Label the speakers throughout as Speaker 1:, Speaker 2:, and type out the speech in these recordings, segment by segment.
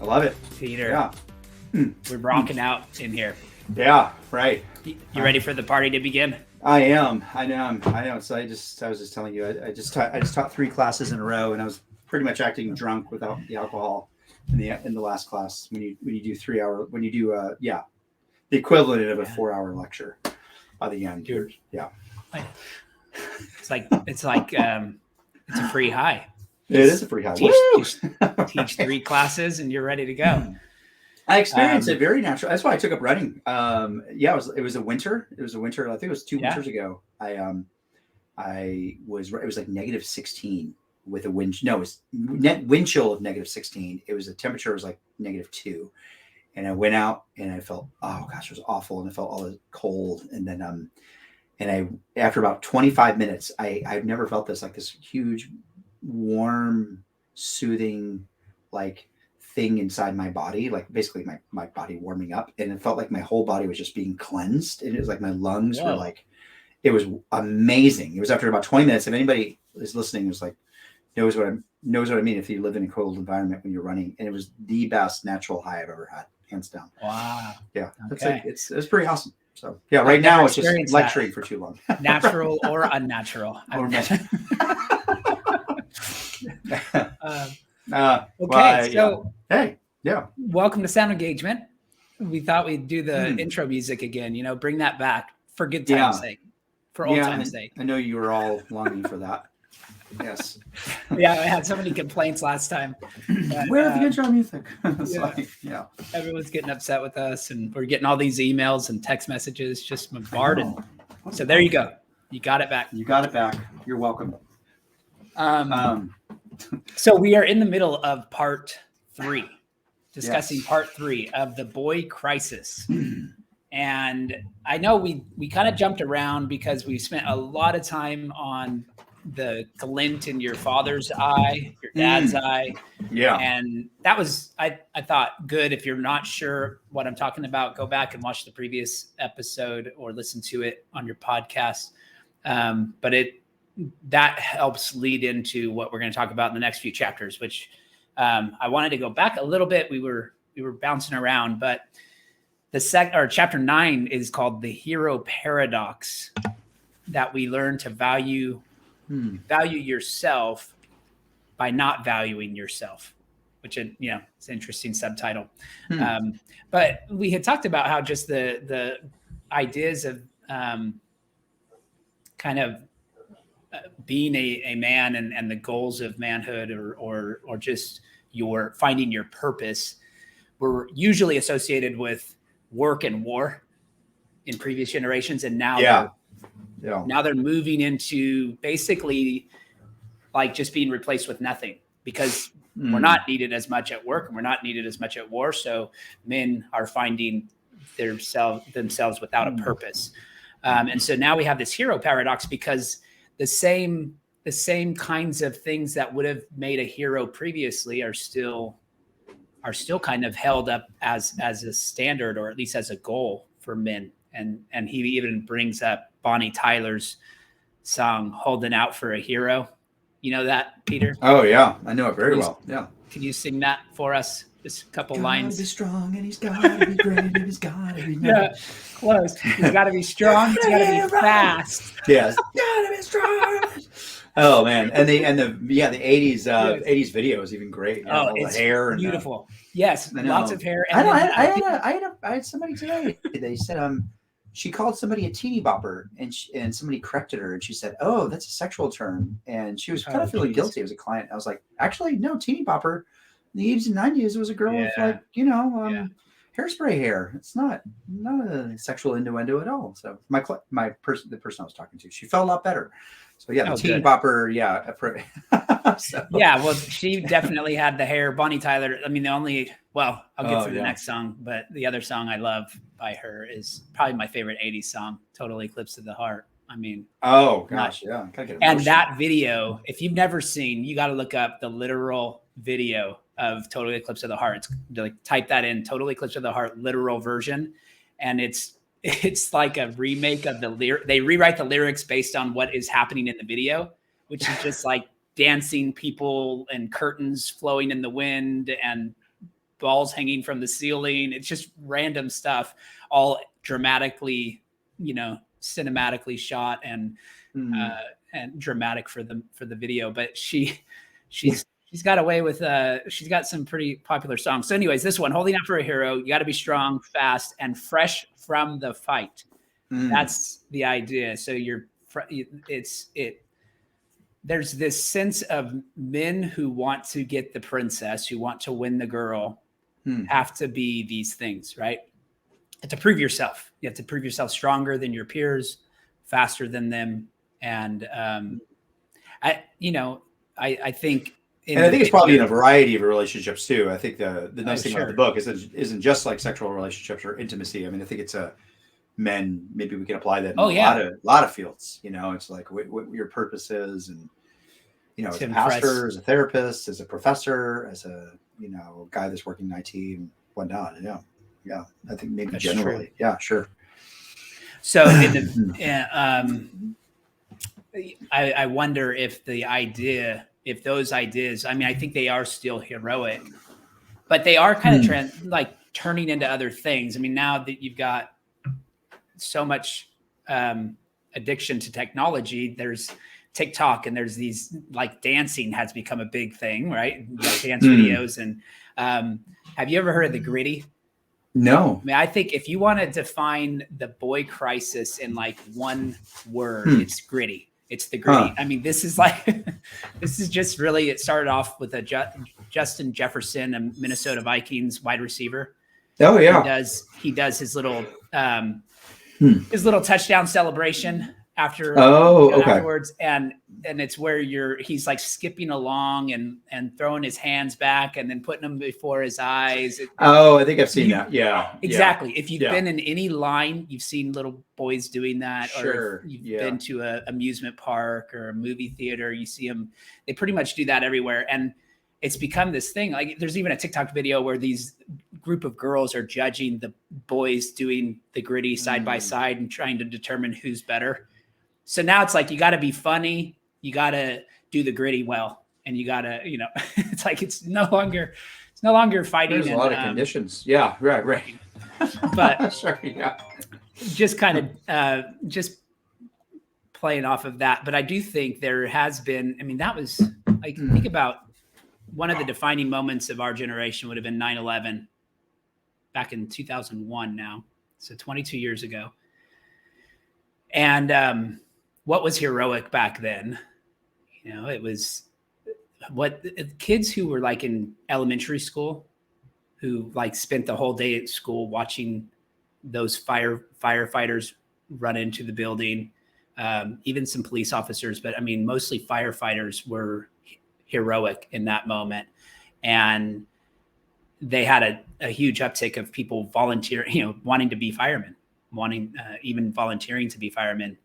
Speaker 1: I love it.
Speaker 2: Peter.
Speaker 1: Yeah.
Speaker 2: We're rocking out in here.
Speaker 1: Yeah, right.
Speaker 2: You ready for the party to begin?
Speaker 1: I am. So I was just telling you, I just taught 3 classes in a row, and I was pretty much acting drunk without the alcohol in the last class. When you do 3 hour, when you do the equivalent of a 4-hour lecture by the end.
Speaker 2: Dude.
Speaker 1: Yeah.
Speaker 2: It's like it's a free high.
Speaker 1: It is a free high.
Speaker 2: Teach 3 classes and you're ready to go.
Speaker 1: I experienced it very natural. That's why I took up running. It was a winter. It was a winter. I think it was 2 winters ago. It was like -16 with a wind. No, it was wind chill of -16. It was the temperature was like -2. And I went out and I felt, oh gosh, it was awful. And I felt all the cold. And then, after about 25 minutes, I've never felt this, like this huge, warm, soothing, like thing inside my body, like basically my body warming up. And it felt like my whole body was just being cleansed. And it was like my lungs were like, it was amazing. It was after about 20 minutes. If anybody is listening, was like, knows what I mean. If you live in a cold environment when you're running, and it was the best natural high I've ever had, hands down.
Speaker 2: Wow.
Speaker 1: Yeah.
Speaker 2: Okay.
Speaker 1: It's pretty awesome. So yeah, right now it's just lecturing for too long.
Speaker 2: Natural or unnatural. Okay.
Speaker 1: Hey, yeah.
Speaker 2: Welcome to Sound Engagement. We thought we'd do the intro music again. Bring that back for good time's sake, for old time's sake.
Speaker 1: I know you were all longing for that. Yes.
Speaker 2: Yeah, I had so many complaints last time.
Speaker 1: Where's the intro music?
Speaker 2: Everyone's getting upset with us, and we're getting all these emails and text messages just bombarded. So there you go. You got it back.
Speaker 1: You're welcome.
Speaker 2: So we are in the middle of part 3, discussing part 3 of the boy crisis. And I know we kind of jumped around because we spent a lot of time on the glint in your father's eye, your dad's eye. Yeah. And that was, I thought, good. If you're not sure what I'm talking about, go back and watch the previous episode or listen to it on your podcast. But that helps lead into what we're going to talk about in the next few chapters, which I wanted to go back a little bit. We were bouncing around, but chapter 9 is called the hero paradox, that we learn to value yourself by not valuing yourself, which it's an interesting subtitle. But we had talked about how just the ideas of kind of being a man and the goals of manhood or just your finding your purpose were usually associated with work and war in previous generations. And now now they're moving into basically like just being replaced with nothing, because we're not needed as much at work and we're not needed as much at war. So men are finding themselves without a purpose. And so now we have this hero paradox, because the same kinds of things that would have made a hero previously are still kind of held up as a standard, or at least as a goal for men. And he even brings up Bonnie Tyler's song, Holding Out for a Hero. You know that, Peter?
Speaker 1: Oh, yeah. I know it very well. Yeah.
Speaker 2: Can you sing that for us? Just a couple lines.
Speaker 1: He's got to be strong, and he's got to be great, and he's got to be nice.
Speaker 2: Yeah, close. He's got to be strong. He's got to be fast.
Speaker 1: Yes. Got to be strong. Oh, man. And the 80s video is even great.
Speaker 2: Oh, it's
Speaker 1: the hair.
Speaker 2: beautiful. Yes, lots of hair.
Speaker 1: And I had somebody today. They said she called somebody a teeny bopper, and somebody corrected her, and she said, "Oh, that's a sexual term," and she was kind of feeling guilty as a client. I was like, "Actually, no, teeny bopper in the 80s and 90s was a girl with hairspray hair. It's not a sexual innuendo at all." So the person I was talking to, she felt a lot better. So the teeny bopper,
Speaker 2: Yeah, well, she definitely had the hair. Bonnie Tyler, I mean, I'll get through the next song, but the other song I love by her is probably my favorite 80s song, Total Eclipse of the Heart. I mean,
Speaker 1: oh gosh, yeah.
Speaker 2: And that video, if you've never seen, you got to look up the literal video of Total Eclipse of the Heart. It's like, type that in, Total Eclipse of the Heart literal version, and it's like a remake of the lyric. They rewrite the lyrics based on what is happening in the video, which is just like dancing people and curtains flowing in the wind and balls hanging from the ceiling. It's just random stuff, all dramatically, cinematically shot and dramatic for the video. But she's got away with she's got some pretty popular songs. So anyways, this one, Holding Out for a Hero, you got to be strong, fast, and fresh from the fight. That's the idea. So there's this sense of men who want to get the princess, who want to win the girl, have to be these things, right? You have to prove yourself. You have to prove yourself stronger than your peers, faster than them. And I think,
Speaker 1: and I think it's probably in a variety of relationships too. I think the nice thing about the book isn't just like sexual relationships or intimacy. I mean, I think it's men. Maybe we can apply that in a lot of fields. It's like what your purpose is, and as a pastor, as a therapist, as a professor, as a guy that's working in IT and whatnot. Yeah. I think maybe that's generally, true. Yeah, sure.
Speaker 2: So I wonder if those ideas, I mean, I think they are still heroic, but they are kind of turning into other things. I mean, now that you've got so much addiction to technology, there's TikTok and there's these like dancing has become a big thing, right? Dance videos. And have you ever heard of the gritty?
Speaker 1: No.
Speaker 2: I mean, I think if you want to define the boy crisis in like one word, it's gritty. It's the gritty. I mean, this is just really, it started off with Justin Jefferson, a Minnesota Vikings wide receiver.
Speaker 1: Oh yeah.
Speaker 2: He does his little touchdown celebration afterwards. And it's where he's like skipping along and throwing his hands back and then putting them before his eyes.
Speaker 1: I think I've seen that. Yeah,
Speaker 2: exactly. If you've been in any line, you've seen little boys doing that. Sure. Or if you've been to an amusement park or a movie theater, you see them. They pretty much do that everywhere. And it's become this thing. Like there's even a TikTok video where these group of girls are judging the boys doing the gritty side by side and trying to determine who's better. So now it's like, you got to be funny. You got to do the gritty well. And you got to, it's like, it's no longer fighting.
Speaker 1: There's a lot of conditions. Yeah. Right.
Speaker 2: But
Speaker 1: sorry,
Speaker 2: just kind of, just playing off of that. But I do think there has been, that was like, think about one of the defining moments of our generation would have been 9/11 back in 2001 now. So 22 years ago. And, what was heroic back then? It was what kids who were like in elementary school, who like spent the whole day at school watching those firefighters run into the building, even some police officers, but mostly firefighters were heroic in that moment. And they had a huge uptick of people volunteering, wanting to be firemen, even volunteering to be firemen.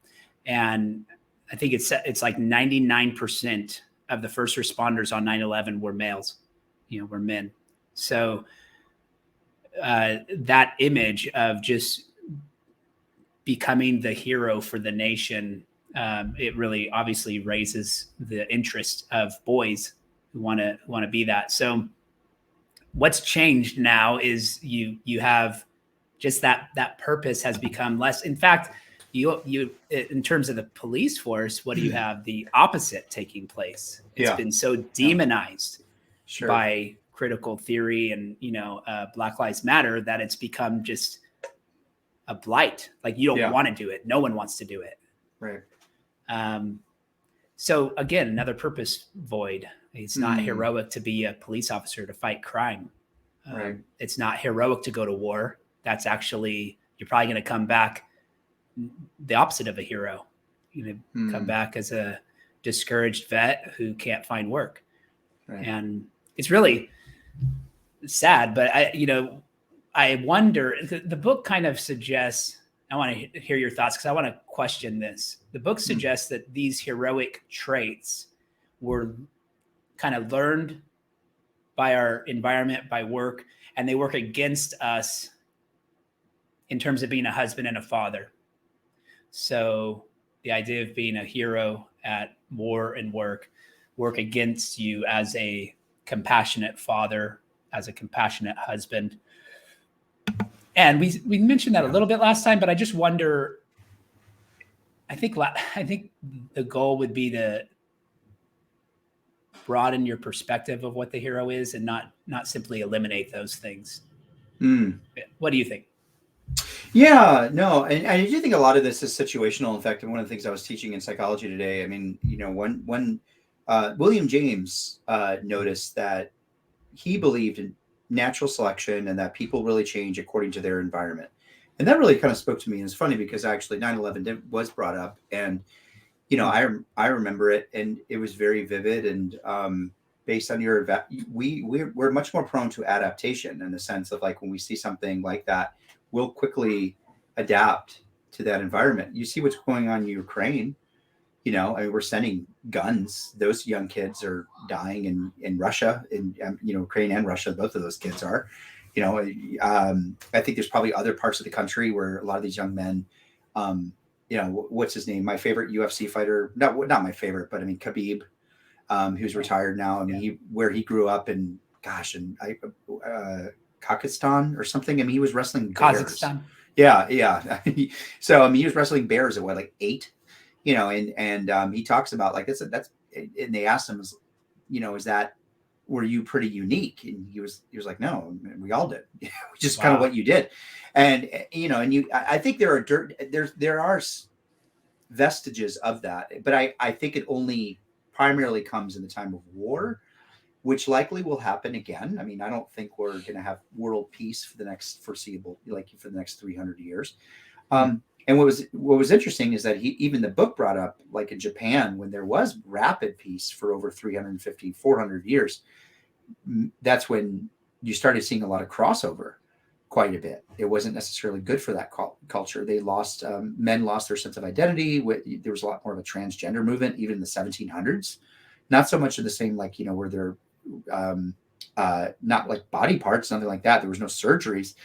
Speaker 2: And I think it's like 99% of the first responders on 9/11 were males, were men. So that image of just becoming the hero for the nation, it really obviously raises the interest of boys who want to be that. So what's changed now is you have just that purpose has become less. In fact, you in terms of the police force, what do you have? The opposite taking place. It's been so demonized by critical theory and Black Lives Matter that it's become just a blight. Like you don't want to do it. No one wants to do it.
Speaker 1: Right.
Speaker 2: So again, another purpose void. It's not heroic to be a police officer to fight crime.
Speaker 1: Right.
Speaker 2: It's not heroic to go to war. That's actually, you're probably going to come back the opposite of a hero. Come back as a discouraged vet who can't find work. Right. And it's really sad, but I wonder, the book kind of suggests, I want to hear your thoughts because I want to question this. The book suggests that these heroic traits were kind of learned by our environment, by work, and they work against us in terms of being a husband and a father. So the idea of being a hero at war and work against you as a compassionate father as a compassionate husband. And we mentioned that a little bit last time, but I just wonder, I think the goal would be to broaden your perspective of what the hero is and not simply eliminate those things. What do you think?
Speaker 1: Yeah, no, and I do think a lot of this is situational. In fact, one of the things I was teaching in psychology today, I mean, when William James noticed that he believed in natural selection and that people really change according to their environment. And that really kind of spoke to me. And it's funny because actually 9/11 was brought up, and I remember it, and it was very vivid. And based on we're much more prone to adaptation in the sense of like when we see something like that, we'll quickly adapt to that environment. You see what's going on in Ukraine. I mean, we're sending guns. Those young kids are dying in Russia, in Ukraine and Russia. Both of those kids are. I think there's probably other parts of the country where a lot of these young men, what's his name? My favorite UFC fighter, not my favorite, but I mean Khabib, who's retired now. I mean, where he grew up in, Kazakhstan or something. I mean, he was wrestling bears.
Speaker 2: Kazakhstan.
Speaker 1: Yeah. So I mean, he was wrestling bears at like 8. And he talks about like that's and they asked him, were you pretty unique? And he was like, no, we all did. Just kind of what you did. And I think there are vestiges of that, but I think it only primarily comes in the time of war, which likely will happen again. I mean, I don't think we're going to have world peace for the next foreseeable, like for the next 300 years. And what was interesting is that even the book brought up, like in Japan, when there was rapid peace for over 350, 400 years, that's when you started seeing a lot of crossover quite a bit. It wasn't necessarily good for that culture. They lost, men lost their sense of identity. There was a lot more of a transgender movement, even in the 1700s. Not so much of the same, like, where they're not like body parts, nothing like that. There was no surgeries.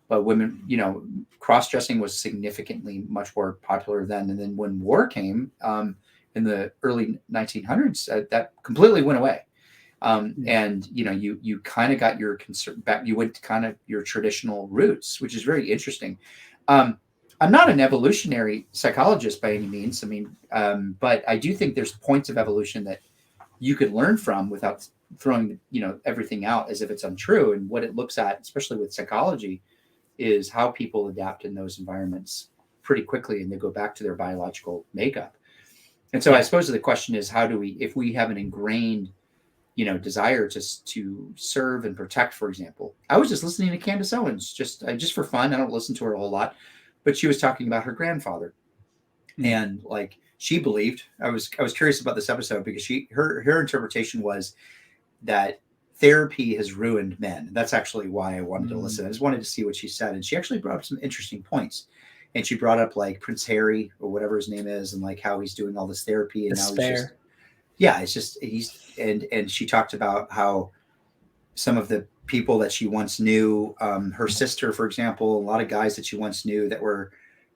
Speaker 1: But women, cross-dressing was significantly much more popular then. And then when war came in the early 1900s, that completely went away. And, you kind of got your concern back. You went to kind of your traditional roots, which is very interesting. I'm not an evolutionary psychologist by any means. I mean, but I do think there's points of evolution that you could learn from without throwing, everything out as if it's untrue. And what it looks at, especially with psychology, is how people adapt in those environments pretty quickly, and they go back to their biological makeup. And so I suppose the question is, how do we, if we have an ingrained, desire to serve and protect, for example. I was just listening to Candace Owens, just for fun. I don't listen to her a whole lot, but she was talking about her grandfather. And like she believed, I was curious about this episode because her interpretation was that therapy has ruined men. That's actually why I wanted to listen. I just wanted to see what she said. And she actually brought up some interesting points. And she brought up like Prince Harry or whatever his name is, and like how he's doing all this therapy. And now and she talked about how some of the people that she once knew, her sister, for example, a lot of guys that she once knew that were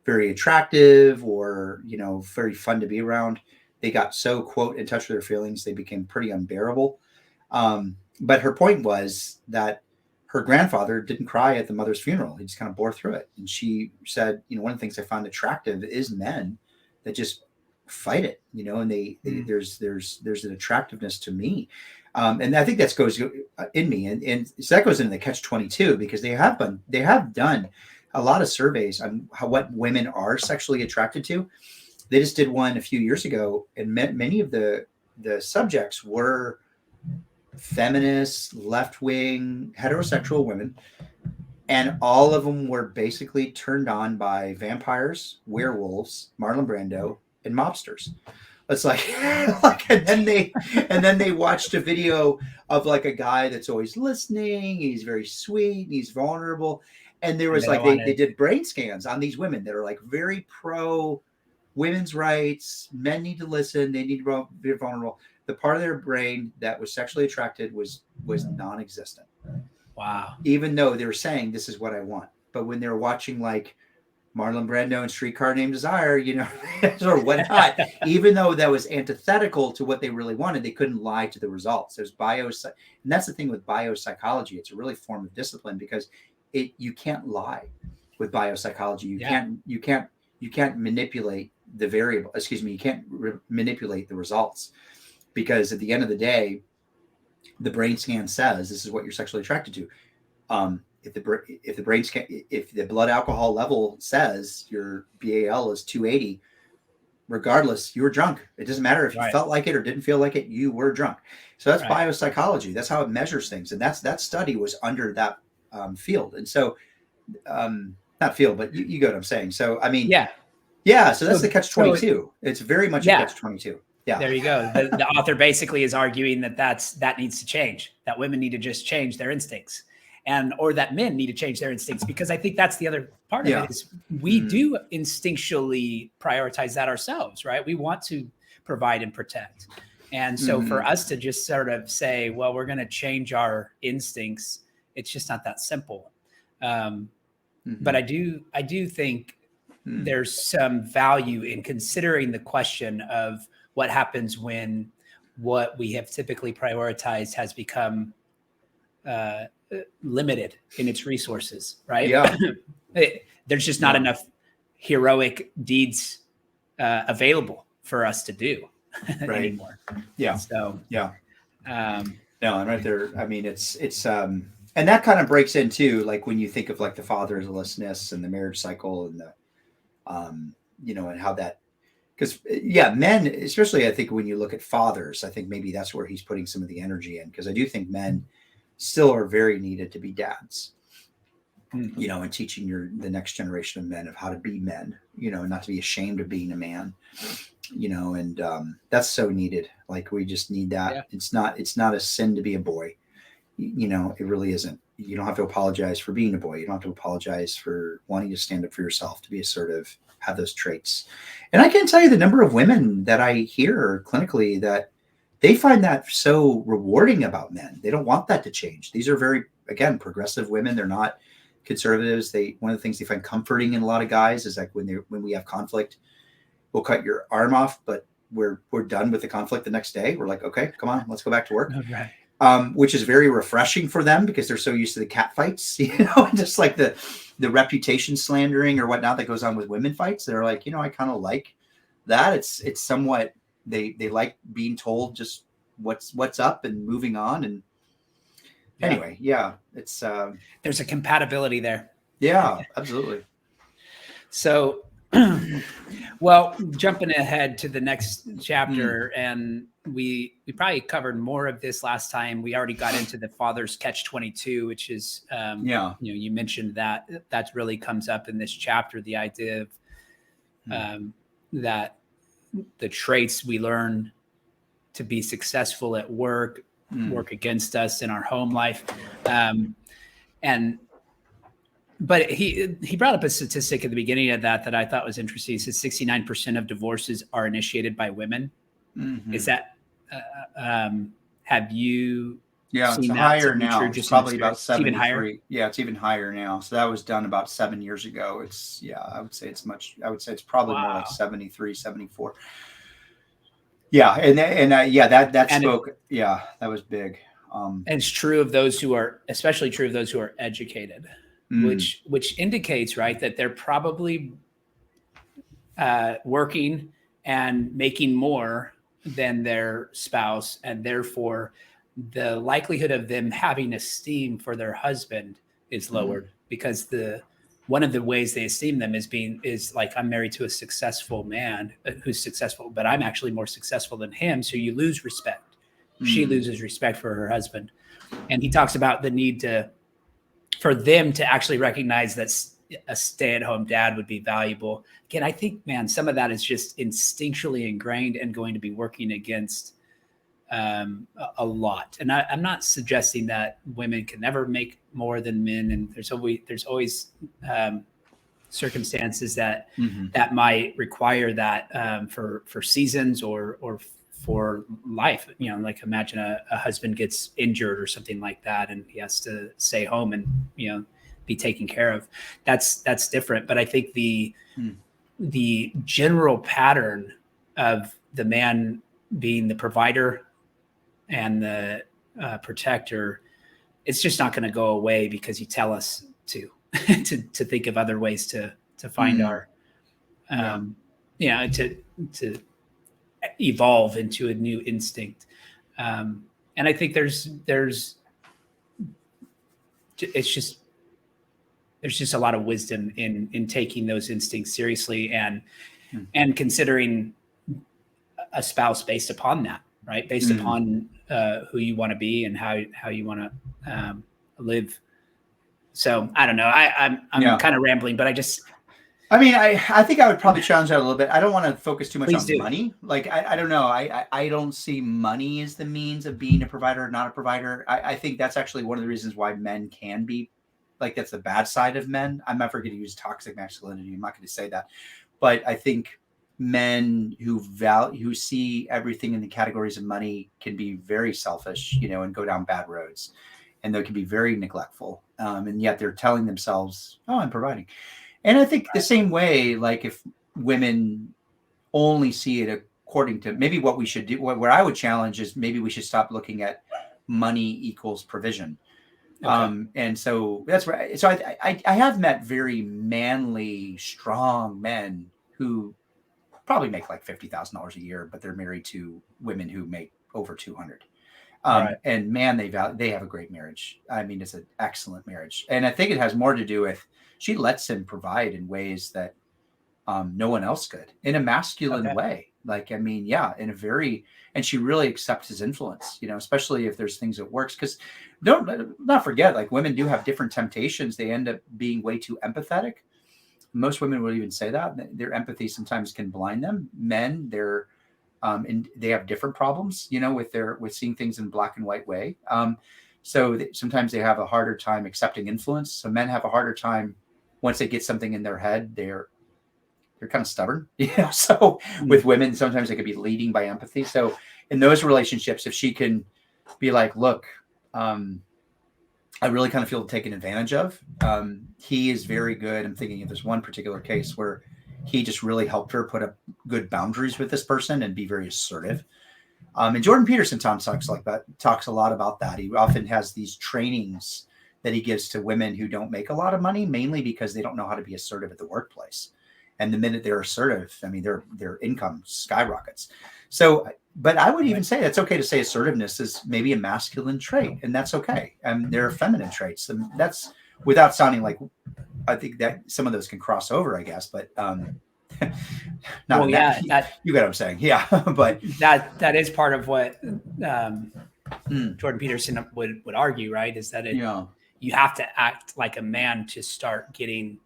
Speaker 1: very attractive or, very fun to be around, they got so, quote, in touch with their feelings, they became pretty unbearable. But her point was that her grandfather didn't cry at the mother's funeral. He just kind of bore through it. And she said, one of the things I found attractive is men that just fight it, and there's an attractiveness to me. And I think that goes in me. And so that goes into the catch-22 because they have done a lot of surveys on what women are sexually attracted to. They just did one a few years ago, and many of the subjects were feminist, left-wing, heterosexual women, and all of them were basically turned on by vampires, werewolves, Marlon Brando, and mobsters. It's like, and then they watched a video of like a guy that's always listening. He's very sweet. And he's vulnerable. And there was they did brain scans on these women that are like very pro women's rights. Men need to listen. They need to be vulnerable. The part of their brain that was sexually attracted was non-existent.
Speaker 2: Wow.
Speaker 1: Even though they were saying, this is what I want. But when they were watching like Marlon Brando and Streetcar Named Desire, or whatnot. Even though that was antithetical to what they really wanted, they couldn't lie to the results. There's and that's the thing with biopsychology. It's a really form of discipline because you can't lie with biopsychology. You can't manipulate the variable. Excuse me. You can't manipulate the results, because at the end of the day, the brain scan says this is what you're sexually attracted to. If the blood alcohol level says your BAL is 280, regardless, you were drunk. It doesn't matter if you felt like it or didn't feel like it, you were drunk. So that's biopsychology. That's how it measures things. And that study was under that field. And so, not field, but you get what I'm saying. So, I mean, so that's the catch-22. It's very much a catch-22. Yeah.
Speaker 2: There you go. The author basically is arguing that needs to change, that women need to just change their instincts, or that men need to change their instincts, because I think that's the other part of it is we do instinctually prioritize that ourselves, right? We want to provide and protect. And so for us to just sort of say, well, we're going to change our instincts, it's just not that simple. But I do think there's some value in considering the question of what happens when what we have typically prioritized has become limited in its resources, right?
Speaker 1: Yeah.
Speaker 2: There's just not enough heroic deeds available for us to do anymore.
Speaker 1: Yeah.
Speaker 2: So,
Speaker 1: no, and right there, I mean, it's and that kind of breaks into, like, when you think of like the fatherlessness and the marriage cycle and the, and how that, because men, especially, I think when you look at fathers, I think maybe that's where he's putting some of the energy in, because I do think men still are very needed to be dads, and teaching the next generation of men of how to be men, not to be ashamed of being a man, and that's so needed. Like, we just need that. Yeah. It's not a sin to be a boy. It really isn't. You don't have to apologize for being a boy. You don't have to apologize for wanting to stand up for yourself, to be assertive, have those traits. And I can't tell you the number of women that I hear clinically that they find that so rewarding about men. They don't want that to change. These are very, again, progressive women. They're not conservatives. One of the things they find comforting in a lot of guys is like when we have conflict, we'll cut your arm off, but we're done with the conflict the next day. We're like, okay, come on, let's go back to work.
Speaker 2: Okay.
Speaker 1: Which is very refreshing for them, because they're so used to the cat fights, just like the reputation slandering or whatnot that goes on with women fights. They're like, I kind of like that. It's somewhat, they like being told just what's up and moving on. And anyway, it's
Speaker 2: there's a compatibility there.
Speaker 1: Yeah, absolutely.
Speaker 2: So, well, jumping ahead to the next chapter, and we probably covered more of this last time. We already got into the father's catch-22, which is, you mentioned that really comes up in this chapter, the idea of that the traits we learn to be successful at work work against us in our home life. But he brought up a statistic at the beginning of that I thought was interesting. He said 69% of divorces are initiated by women. Mm-hmm. Is that, have you
Speaker 1: seen it's higher now? It's probably about 73. Yeah, it's even higher now. So that was done about 7 years ago. I would say it's probably more like 73, 74. Yeah. That spoke. That was big.
Speaker 2: And it's true of those especially true of those who are educated. Which indicates, right, that they're probably working and making more than their spouse, and therefore the likelihood of them having esteem for their husband is lowered, because one of the ways they esteem them is like, I'm married to a successful man who's successful, but I'm actually more successful than him. So you lose respect. She loses respect for her husband. And he talks about the need for them to actually recognize that a stay-at-home dad would be valuable. Again, I think, man, some of that is just instinctually ingrained and going to be working against a lot. And I'm not suggesting that women can never make more than men, and there's always circumstances that might require that for seasons or for life. Like, imagine a husband gets injured or something like that, and he has to stay home, and be taken care of. That's different. But I think the general pattern of the man being the provider and the protector, it's just not going to go away because you tell us to to think of other ways to find our to evolve into a new instinct. And I think there's just a lot of wisdom in taking those instincts seriously and considering a spouse based upon that, right? Based upon who you want to be and how you want to live. So I don't know. I'm kind of rambling, but
Speaker 1: I think I would probably challenge that a little bit. I don't want to focus too much on money. Like, I don't know. I don't see money as the means of being a provider or not a provider. I think that's actually one of the reasons why men can be, like, that's the bad side of men. I'm never going to use toxic masculinity. I'm not going to say that. But I think men who see everything in the categories of money can be very selfish, and go down bad roads. And they can be very neglectful. And yet they're telling themselves, oh, I'm providing. And I think the same way, like, if women only see it according to maybe what we should do, what I would challenge is maybe we should stop looking at money equals provision. Okay. And so that's right. So I have met very manly, strong men who probably make like $50,000 a year, but they're married to women who make over 200. Right. And man, they have a great marriage. I mean, it's an excellent marriage. And I think it has more to do with, she lets him provide in ways that no one else could, in a masculine way. Like, I mean, in a very, and she really accepts his influence, especially if there's things that works. Because don't not forget, like, women do have different temptations. They end up being way too empathetic. Most women will even say that their empathy sometimes can blind them. Men, and they have different problems, with seeing things in black and white way. So sometimes they have a harder time accepting influence. So men have a harder time once they get something in their head. They're kind of stubborn, So with women, sometimes they could be leading by empathy. So in those relationships, if she can be like, look, I really kind of feel taken advantage of. He is very good. I'm thinking of this one particular case where he just really helped her put up good boundaries with this person and be very assertive. And Jordan Peterson talks a lot about that. He often has these trainings that he gives to women who don't make a lot of money, mainly because they don't know how to be assertive at the workplace. And the minute they're assertive, I mean, their income skyrockets. So, but I would even say it's okay to say assertiveness is maybe a masculine trait, and that's okay. And there are feminine traits, and that's without sounding like, I think that some of those can cross over, I guess, but you get what I'm saying. Yeah. But
Speaker 2: that is part of what Jordan Peterson would argue, right? Is that you have to act like a man to start getting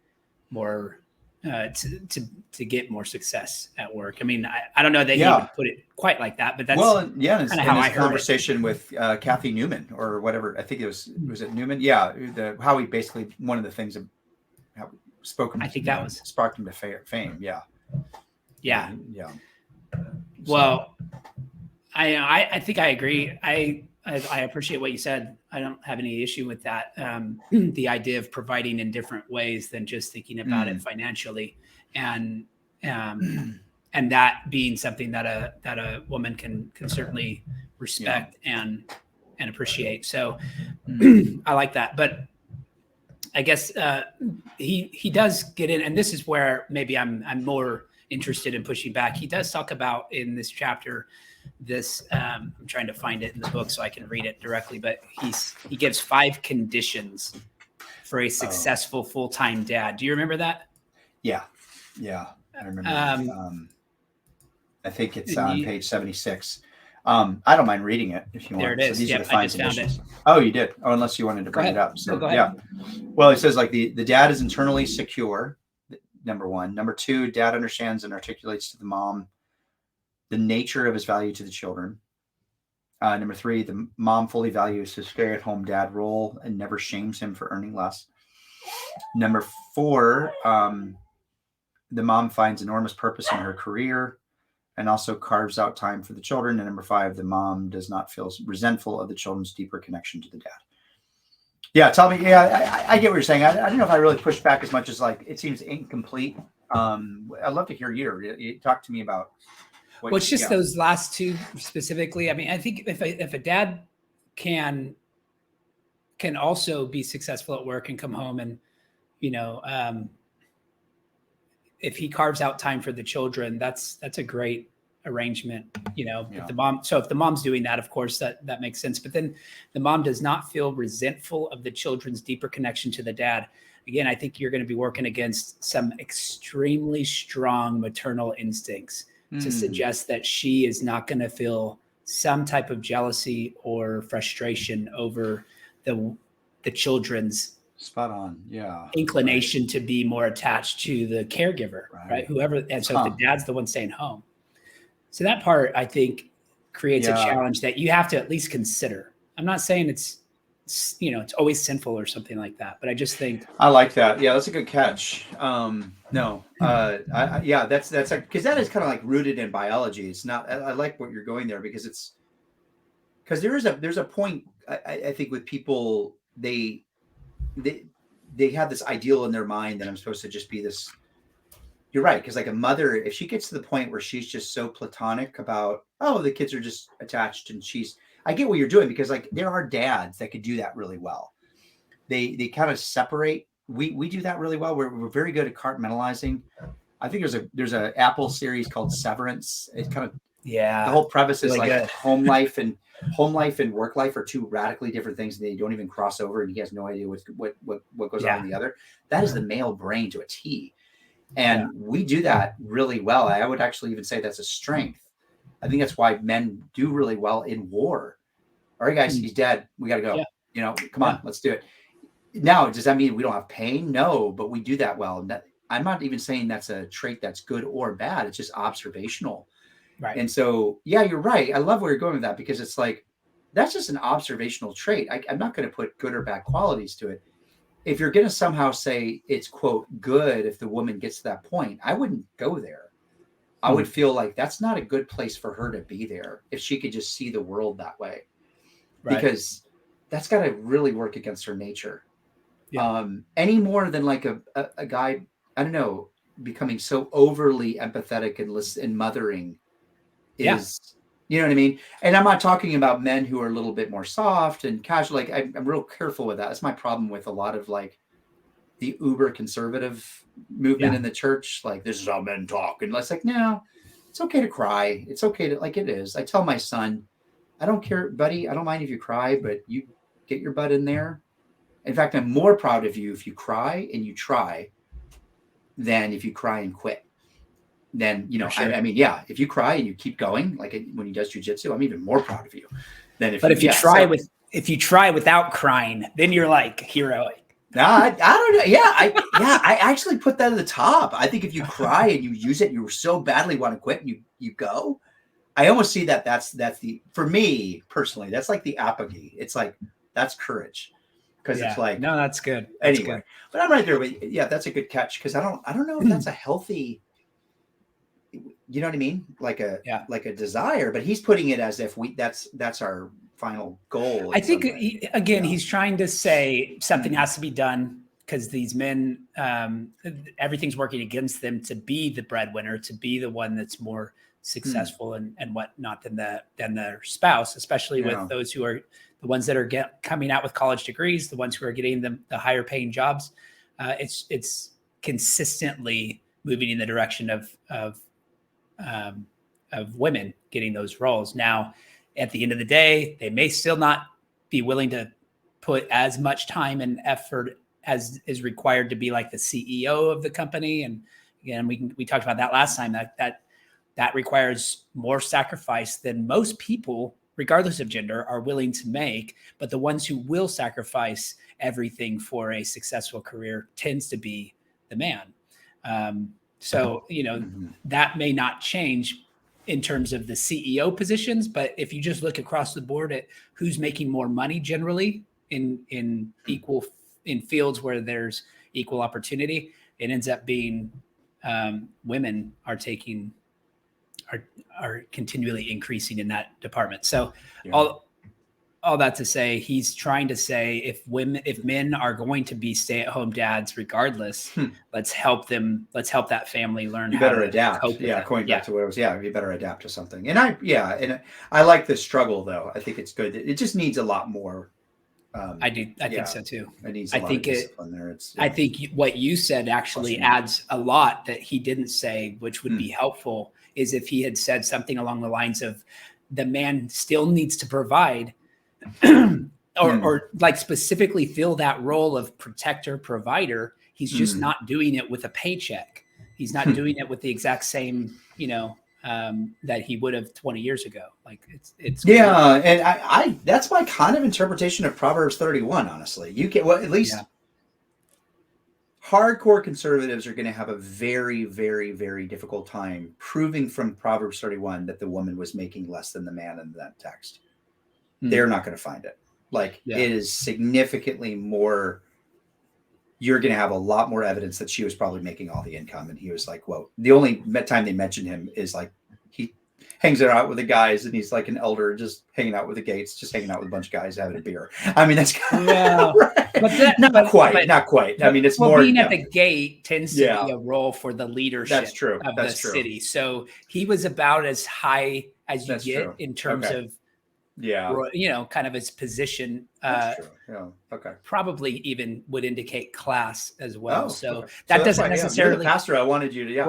Speaker 2: more to get more success at work. I mean, I don't know that he would put it quite like that, but that's
Speaker 1: kind of how I heard conversation with Kathy Newman or whatever. I think was it Newman? Yeah. How he basically, one of the things of how spoken, I think that was sparked him to fame. Yeah.
Speaker 2: Yeah. Yeah. Well, I think I agree. I appreciate what you said. I don't have any issue with that. The idea of providing in different ways than just thinking about it financially, and that being something that a woman can certainly respect and appreciate. So I like that. But I guess he does get in, and this is where maybe I'm more interested in pushing back. He does talk about in this chapter this I'm trying to find it in the book so I can read it directly, but he gives 5 conditions for a successful full-time dad. Do you remember that?
Speaker 1: Yeah I remember. I think it's on page 76. I don't mind reading it if you want.
Speaker 2: There it is.
Speaker 1: So these are the 5
Speaker 2: I just
Speaker 1: conditions.
Speaker 2: found it.
Speaker 1: Oh, you did. Oh, unless you wanted to bring it up. So well, it says like the dad is internally secure, number 1. Number 2, dad understands and articulates to the mom the nature of his value to the children. Number 3, the mom fully values his stay-at-home dad role and never shames him for earning less. Number 4, the mom finds enormous purpose in her career and also carves out time for the children. And number 5, the mom does not feel resentful of the children's deeper connection to the dad. Yeah, tell me. Yeah, I get what you're saying. I don't know if I really pushed back as much as like it seems incomplete. I'd love to hear you talk to me about what.
Speaker 2: Well, it's just
Speaker 1: Yeah.
Speaker 2: those last two specifically. I mean, I think if a dad can also be successful at work and come home and, you know, if he carves out time for the children, that's a great arrangement. You know,
Speaker 1: Yeah.
Speaker 2: if the mom's doing that, of course that makes sense. But then the mom does not feel resentful of the children's deeper connection to the dad. Again, I think you're going to be working against some extremely strong maternal instincts to suggest that she is not going to feel some type of jealousy or frustration over the children's
Speaker 1: Spot on. Yeah.
Speaker 2: inclination to be more attached to the caregiver, right? Whoever. And so if the dad's the one staying home. So that part, I think, creates a challenge that you have to at least consider. I'm not saying it's always sinful or something like that, but I just think.
Speaker 1: I like that. Yeah, that's a good catch. No, that's because that is kind of like rooted in biology. It's not. I like what you're going there because there's a point I think with people they have this ideal in their mind that I'm supposed to just be this. You're right, because like a mother, if she gets to the point where she's just so platonic about, oh, the kids are just attached, and I get what you're doing because like there are dads that could do that really well. They kind of separate. We do that really well. We're very good at compartmentalizing. I think there's a Apple series called Severance. It's kind of the whole premise is
Speaker 2: really
Speaker 1: like
Speaker 2: good.
Speaker 1: home life and work life are two radically different things, and they don't even cross over, and he has no idea what goes on in the other. That is the male brain to a T. And we do that really well. I would actually even say that's a strength. I think that's why men do really well in war. All right, guys, he's dead. We got to go. Come on, let's do it. Now, does that mean we don't have pain? No, but we do that well. I'm not even saying that's a trait that's good or bad. It's just observational.
Speaker 2: Right.
Speaker 1: And so, yeah, you're right. I love where you're going with that because it's like, that's just an observational trait. I'm not going to put good or bad qualities to it. If you're going to somehow say it's, quote, good if the woman gets to that point, I wouldn't go there. I would feel like that's not a good place for her to be there if she could just see the world that way. Right. Because that's got to really work against her nature. Yeah. Any more than like a guy, I don't know, becoming so overly empathetic and mothering is... You know what I mean? And I'm not talking about men who are a little bit more soft and casual. Like I'm real careful with that. That's my problem with a lot of like the uber conservative movement in the church. Like, this is how men talk. And it's like, no, it's okay to cry. It's okay to, like, it is. I tell my son, I don't care, buddy. I don't mind if you cry, but you get your butt in there. In fact, I'm more proud of you if you cry and you try than if you cry and quit. Then, sure. I mean, yeah, if you cry and you keep going, like when he does jujitsu, I'm even more proud of you than if.
Speaker 2: But if you try without crying, then you're like heroic.
Speaker 1: I don't know. Yeah, I actually put that at the top. I think if you cry and you use it, and you so badly want to quit, and you go. I almost see that's the, for me personally, that's like the apogee. It's like that's courage. Because it's like,
Speaker 2: no, that's good. That's
Speaker 1: anyway,
Speaker 2: good.
Speaker 1: But I'm right there. But yeah, that's a good catch because I don't know if that's a healthy. You know what I mean? Like a desire, but he's putting it as if that's our final goal.
Speaker 2: I think he's trying to say something has to be done because these men, everything's working against them to be the breadwinner, to be the one that's more successful and whatnot than their spouse, especially with those who are the ones that are coming out with college degrees, the ones who are getting the higher paying jobs. It's consistently moving in the direction of women getting those roles. Now, at the end of the day, they may still not be willing to put as much time and effort as is required to be like the CEO of the company. And again, we talked about that last time, that requires more sacrifice than most people, regardless of gender, are willing to make. But the ones who will sacrifice everything for a successful career tends to be the man. So, that may not change in terms of the CEO positions, but if you just look across the board at who's making more money generally in fields where there's equal opportunity, it ends up being women are continually increasing in that department. So all that to say, he's trying to say if men are going to be stay-at-home dads regardless, let's help that family learn
Speaker 1: you
Speaker 2: how
Speaker 1: better
Speaker 2: to
Speaker 1: adapt.
Speaker 2: cope with
Speaker 1: Yeah,
Speaker 2: it.
Speaker 1: going back to what it was. Yeah, you better adapt to something. And I like the struggle though. I think it's good. It just needs a lot more.
Speaker 2: I think so too.
Speaker 1: It needs a lot of discipline there.
Speaker 2: I think what you said actually adds a lot that he didn't say, which would be helpful, is if he had said something along the lines of the man still needs to provide or like specifically fill that role of protector provider. He's just not doing it with a paycheck. He's not doing it with the exact same, that he would have 20 years ago. Like it's
Speaker 1: cool. And I that's my kind of interpretation of Proverbs 31. Honestly, you can at least hardcore conservatives are going to have a very, very, very difficult time proving from Proverbs 31 that the woman was making less than the man in that text. They're not going to find it. Like it is significantly more. You're going to have a lot more evidence that she was probably making all the income. And he was like, well, the only time they mention him is like he hangs out with the guys and he's like an elder just hanging out with the Gates, just hanging out with a bunch of guys having a beer. I mean, that's kind of right. But not quite. I mean, it's more
Speaker 2: being at the gate tends to be a role for the leadership of the city. So he was about as high as you get in terms of kind of his position. Probably even would indicate class as well. That doesn't necessarily.
Speaker 1: You're the pastor, I wanted you to.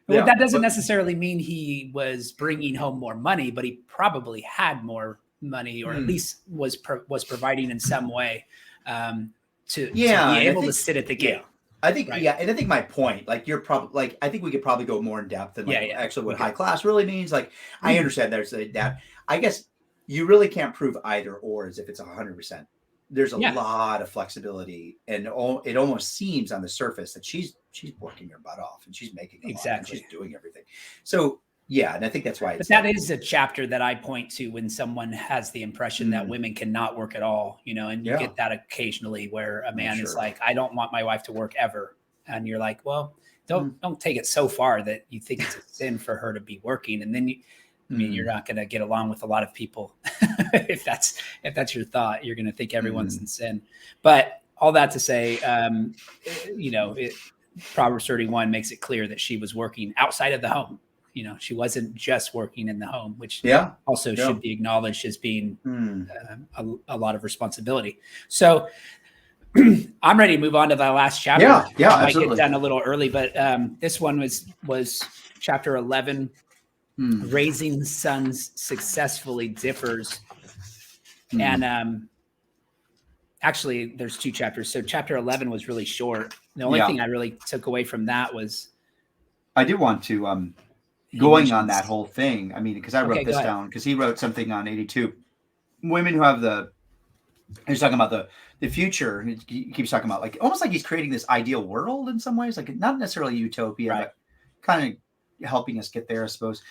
Speaker 2: Well, that doesn't necessarily mean he was bringing home more money, but he probably had more money, or at least was providing in some way to be able to sit at the gate.
Speaker 1: I think, and I think my point, like you're probably like, I think we could probably go more in depth than actually what high class really means. Like, I understand there's that. I guess you really can't prove either or as if it's 100%. There's a lot of flexibility, and it almost seems on the surface that she's working her butt off and she's making a lot, and she's doing everything. So and I think that's why.
Speaker 2: But that is a chapter that I point to when someone has the impression that women cannot work at all, and you get that occasionally where a man is like, I don't want my wife to work ever. And you're like, well, don't take it so far that you think it's a sin for her to be working. And then you're not going to get along with a lot of people. if that's your thought, you're going to think everyone's in sin. But all that to say, Proverbs 31 makes it clear that she was working outside of the home. She wasn't just working in the home, which also should be acknowledged as being a lot of responsibility. So I'm ready to move on to the last chapter.
Speaker 1: I
Speaker 2: might
Speaker 1: absolutely
Speaker 2: get done a little early, but this one was chapter 11. Raising sons successfully differs. And actually there's 2 chapters. So chapter 11 was really short. The only thing I really took away from that was I
Speaker 1: did want to going on that whole thing. I mean, because I wrote this down because he wrote something on 82. Women who have he's talking about the future. He keeps talking about like almost like he's creating this ideal world in some ways, like not necessarily utopia, but kind of helping us get there, I suppose.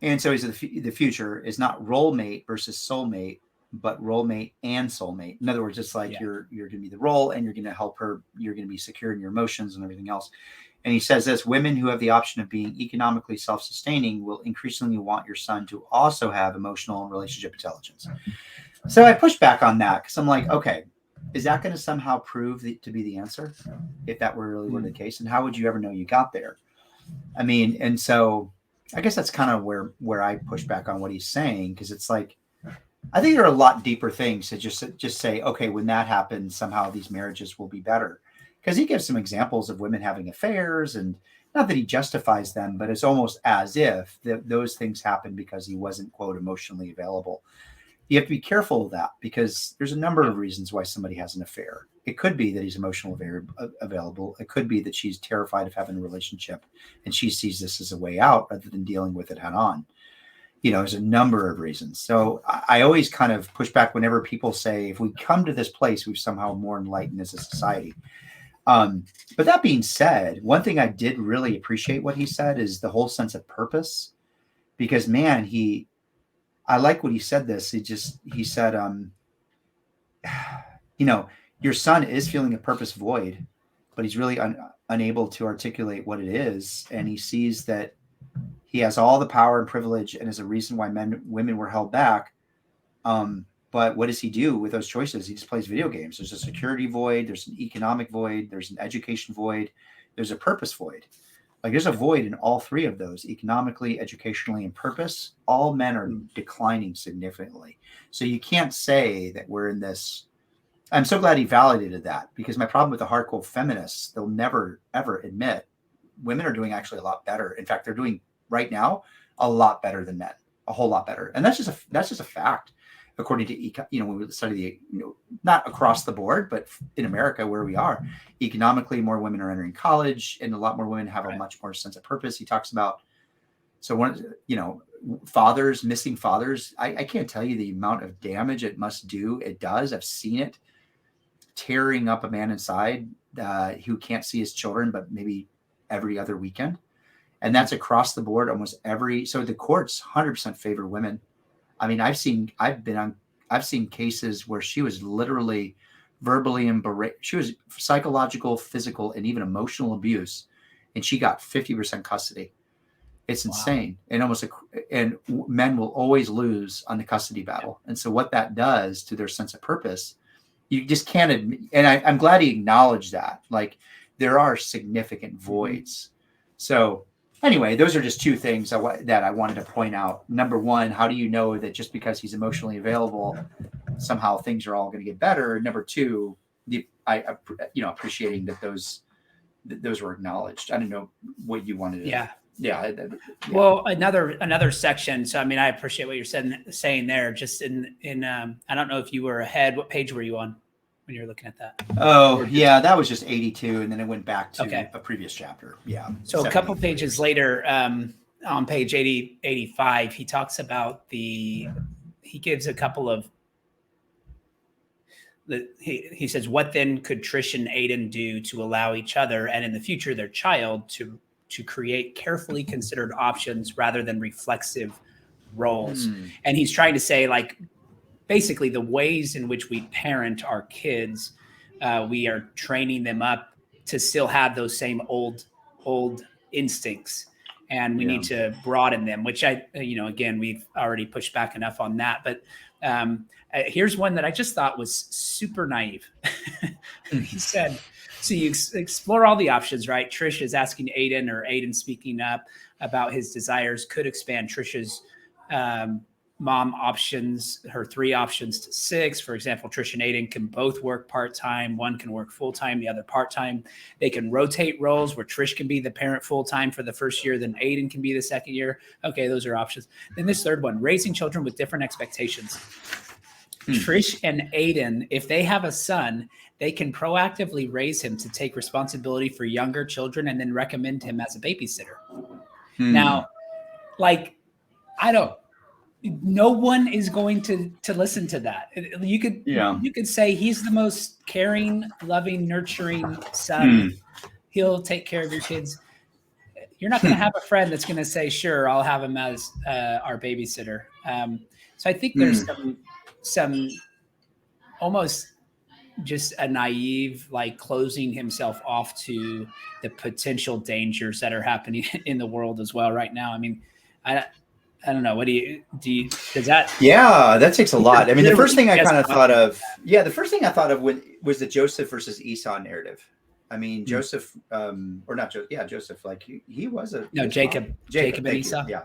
Speaker 1: And so he said the future is not role mate versus soulmate, but role mate and soulmate. In other words, it's like you're going to be the role and you're going to help her. You're going to be secure in your emotions and everything else. And he says this: women who have the option of being economically self-sustaining will increasingly want your son to also have emotional and relationship intelligence. So I push back on that because I'm like, okay, is that going to somehow prove to be the answer if that were really the case? And how would you ever know you got there? I mean, and so I guess that's kind of where I push back on what he's saying, because it's like, I think there are a lot deeper things to just say, okay, when that happens, somehow these marriages will be better. Because he gives some examples of women having affairs, and not that he justifies them, but it's almost as if those things happened because he wasn't, quote, emotionally available. You have to be careful of that because there's a number of reasons why somebody has an affair. It could be that he's emotionally available. It could be that she's terrified of having a relationship and she sees this as a way out rather than dealing with it head on. There's a number of reasons. So I always kind of push back whenever people say, if we come to this place, we've somehow more enlightened as a society. But that being said, one thing I did really appreciate what he said is the whole sense of purpose, because man, I like what he said this. He said, your son is feeling a purpose void, but he's really unable to articulate what it is. And he sees that he has all the power and privilege and is a reason why women were held back. But what does he do with those choices? He just plays video games. There's a security void. There's an economic void. There's an education void. There's a purpose void. Like there's a void in all three of those, economically, educationally, and purpose. All men are declining significantly. So you can't say that we're in this. I'm so glad he validated that, because my problem with the hardcore feminists, they'll never, ever admit women are doing actually a lot better. In fact, they're doing right now a lot better than men, a whole lot better. And that's just a fact. According to, when we study not across the board, but in America where we are, economically, more women are entering college and a lot more women have a much more sense of purpose. He talks about, fathers, missing fathers. I can't tell you the amount of damage it must do. It does. I've seen it tearing up a man inside who can't see his children, but maybe every other weekend. And that's across the board, so the courts 100% favor women. I mean, I've seen cases where she was literally verbally she was psychological, physical, and even emotional abuse, and she got 50% custody. It's insane. And men will always lose on the custody battle. And so what that does to their sense of purpose, you just can't admit. And I'm glad he acknowledged that. Like there are significant voids. So anyway, those are just two things that I wanted to point out. Number one, how do you know that just because he's emotionally available, somehow things are all going to get better? Number two, appreciating that those were acknowledged. I don't know what you wanted to. Yeah.
Speaker 2: Well, another section. So, I mean, I appreciate what you're saying there. Just in I don't know if you were ahead. What page were you on when you were looking at that?
Speaker 1: Oh, yeah, that was just 82, and then it went back to a previous chapter. Yeah.
Speaker 2: So a couple pages later, on page 85, he talks about he gives a couple of. He says, what then could Trish and Aiden do to allow each other and in the future their child to create carefully considered options rather than reflexive roles? And he's trying to say, like, basically the ways in which we parent our kids, we are training them up to still have those same old instincts. And we need to broaden them, which again, we've already pushed back enough on that. But here's one that I just thought was super naive. He said, so you explore all the options, right? Trish is asking Aiden, or Aiden speaking up about his desires, could expand Trish's mom options, her 3 options to 6. For example, Trish and Aiden can both work part-time. One can work full-time, the other part-time. They can rotate roles where Trish can be the parent full-time for the first year, then Aiden can be the second year. Okay, those are options. Then this third one, raising children with different expectations. Trish and Aiden, if they have a son, they can proactively raise him to take responsibility for younger children and then recommend him as a babysitter. Now, like, no one is going to listen to that. You could say he's the most caring, loving, nurturing son. He'll take care of your kids. You're not going to have a friend that's going to say, sure, I'll have him as our babysitter. So I think there's some almost just a naive, like, closing himself off to the potential dangers that are happening in the world as well right now. I mean, I don't know. What do you, does that?
Speaker 1: Yeah, that takes a lot. I mean, the first thing I kind of thought of, was the Joseph versus Esau narrative. I mean, Joseph, or not Joseph. Yeah, Joseph. Like he was
Speaker 2: Jacob and Esau.
Speaker 1: Yeah.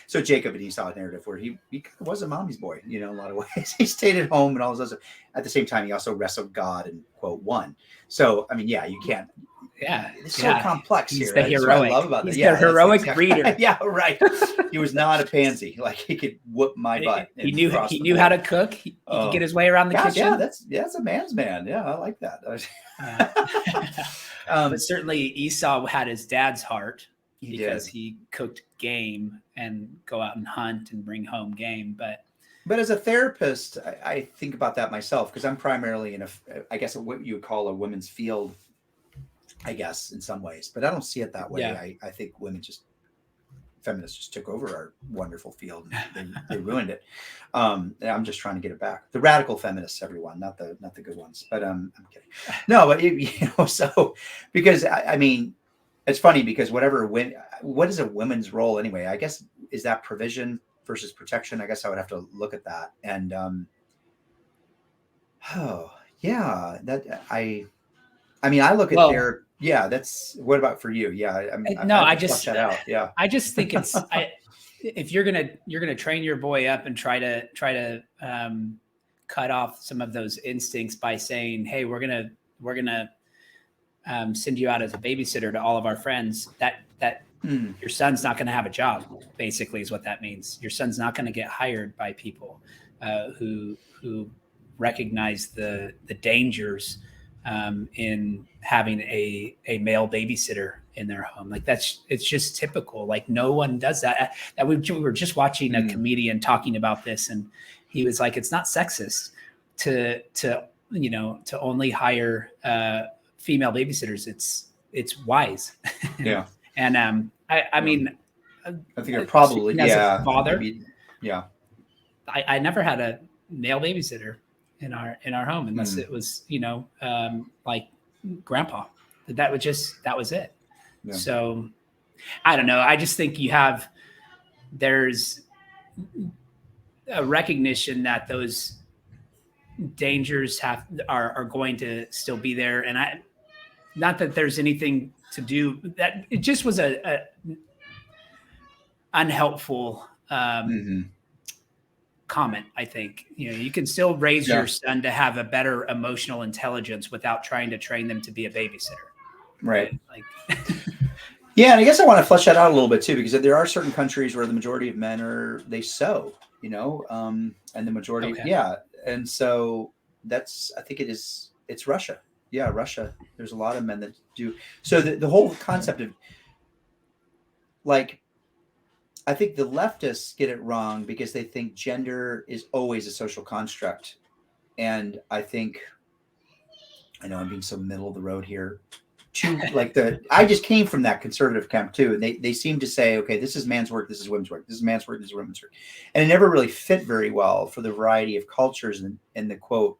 Speaker 1: So Jacob and Esau narrative, where he kind of was a mommy's boy, in a lot of ways. He stayed at home and all those other. At the same time, he also wrestled God and quote won. So I mean, you can't.
Speaker 2: Yeah,
Speaker 1: it's so complex
Speaker 2: He's
Speaker 1: here.
Speaker 2: The heroic. That's what I
Speaker 1: love about
Speaker 2: He's the heroic reader.
Speaker 1: Yeah, right. He was not a pansy. Like he could whoop my butt.
Speaker 2: He knew how to cook. He could get his way around the kitchen.
Speaker 1: Yeah, that's a man's man. Yeah, I like that.
Speaker 2: But certainly Esau had his dad's heart because he cooked game and go out and hunt and bring home game.
Speaker 1: But as a therapist, I think about that myself, because I'm primarily in I guess what you would call a women's field, I guess, in some ways, but I don't see it that way.
Speaker 2: Yeah.
Speaker 1: I think feminists just took over our wonderful field and they ruined it. And I'm just trying to get it back. The radical feminists, everyone, not the good ones, but I'm kidding. No, but so because I mean, it's funny because what is a woman's role anyway? I guess, is that provision versus protection? I guess I would have to look at that. And Oh, yeah. I mean, I look at
Speaker 2: Well,
Speaker 1: their, yeah, that's, what about for you? Yeah.
Speaker 2: no,
Speaker 1: I have to flush that out. Yeah.
Speaker 2: I just think if you're gonna train your boy up and try to cut off some of those instincts by saying, hey, we're gonna send you out as a babysitter to all of our friends, that
Speaker 1: Hmm.
Speaker 2: your son's not going to have a job, basically, is what that means. Your son's not going to get hired by people who recognize the dangers in having a male babysitter in their home. Like it's just typical. Like no one does that. That we were just watching a comedian talking about this, and he was like, it's not sexist to to only hire female babysitters. It's wise.
Speaker 1: Yeah.
Speaker 2: And I mean,
Speaker 1: I think they're probably,
Speaker 2: as
Speaker 1: yeah.
Speaker 2: a father,
Speaker 1: Maybe, yeah.
Speaker 2: I never had a male babysitter in our home unless it was, like grandpa. That was it.
Speaker 1: Yeah.
Speaker 2: So I don't know. I just think there's a recognition that those dangers are going to still be there. And not that there's anything to do, that it just was a unhelpful comment. I think, you can still raise your son to have a better emotional intelligence without trying to train them to be a babysitter.
Speaker 1: Right.
Speaker 2: Like,
Speaker 1: yeah. And I guess I want to flesh that out a little bit too, because there are certain countries where the majority of men they sew, and the majority, yeah. And so I think it's Russia. Yeah. Russia. There's a lot of men that do. So the whole concept of, like, I think the leftists get it wrong because they think gender is always a social construct. And I know I'm being so middle of the road here. I just came from that conservative camp too. And they seem to say, okay, this is man's work, this is women's work, this is man's work, this is women's work. And it never really fit very well for the variety of cultures and the quote,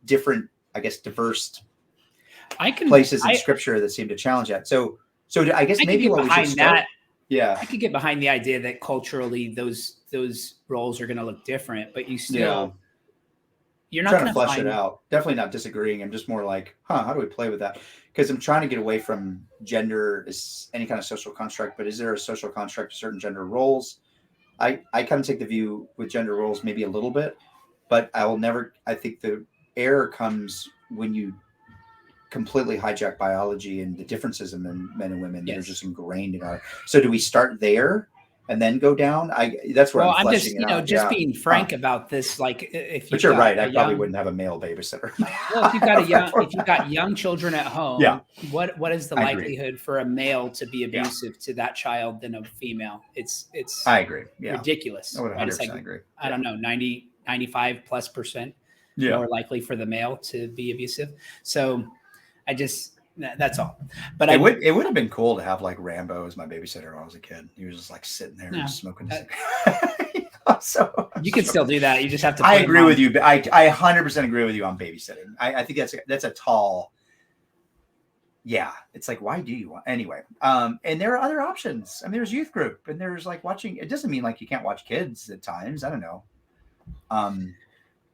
Speaker 1: different, I guess, diverse places in scripture that seem to challenge that. So I guess maybe what we should start. Yeah,
Speaker 2: I could get behind the idea that culturally those roles are going to look different, but you're not
Speaker 1: trying to flesh it out. Definitely not disagreeing. I'm just more like, how do we play with that? Because I'm trying to get away from gender as any kind of social construct. But is there a social construct of certain gender roles? I kind of take the view with gender roles maybe a little bit, but I think the error comes when you completely hijack biology and the differences in men and women that are just ingrained in our. So do we start there and then go down? That's where I'm fleshing it out.
Speaker 2: Just being frank about this. Like,
Speaker 1: but you're right. I probably wouldn't have a male babysitter.
Speaker 2: Well, if you've got young children at home, what is the likelihood for a male to be abusive to that child than a female? It's
Speaker 1: I agree. Yeah.
Speaker 2: Ridiculous.
Speaker 1: I would 100% agree.
Speaker 2: I don't know, 95+% more likely for the male to be abusive. So that's all. But
Speaker 1: it would have been cool to have like Rambo as my babysitter when I was a kid. He was just like sitting there and smoking. So
Speaker 2: you can still do that. You just have to.
Speaker 1: I agree with you. But I 100% agree with you on babysitting. I think that's a tall. Yeah, it's like, why do you want anyway? And there are other options. I mean, there's youth group, and there's like watching. It doesn't mean like you can't watch kids at times. I don't know.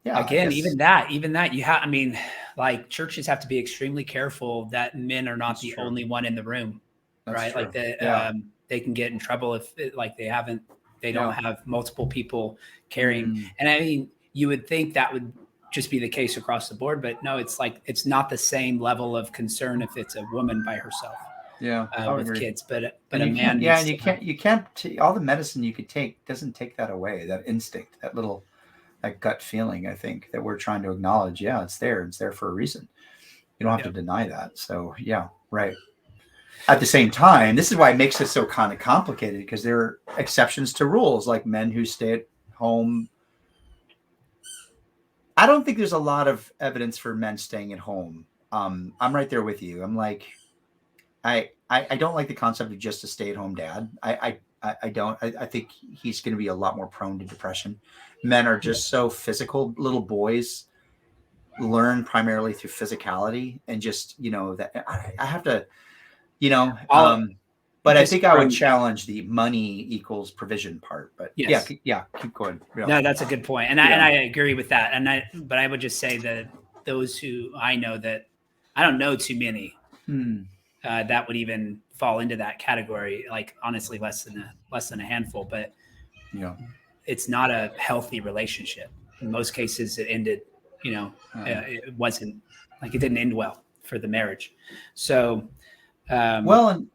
Speaker 1: Yeah.
Speaker 2: Again, even that, you have. I mean, like churches have to be extremely careful that men are not the only one in the room, right? True. Like they can get in trouble if they don't have multiple people carrying. And I mean, you would think that would just be the case across the board, but no, it's like it's not the same level of concern if it's a woman by herself.
Speaker 1: Yeah,
Speaker 2: with kids, but a
Speaker 1: and
Speaker 2: man.
Speaker 1: Yeah, and you can't all the medicine you could take doesn't take that away. That instinct, that gut feeling, I think, that we're trying to acknowledge. Yeah, it's there. It's there for a reason. You don't have to deny that. So yeah, right. At the same time, this is why it makes this so kind of complicated, because there are exceptions to rules, like men who stay at home. I don't think there's a lot of evidence for men staying at home. I'm right there with you. I'm like, I don't like the concept of just a stay-at-home dad. I don't. I think he's going to be a lot more prone to depression. Men are just so physical. Little boys learn primarily through physicality, and just, that I have to, but I think I would challenge the money equals provision part. But keep going.
Speaker 2: No, that's a good point, and I agree with that. But I would just say that those who I know that I don't know too many that would even fall into that category. Like honestly, less than a handful, but it's not a healthy relationship. In most cases it ended, it wasn't like, it didn't end well for the marriage. So,
Speaker 1: well, and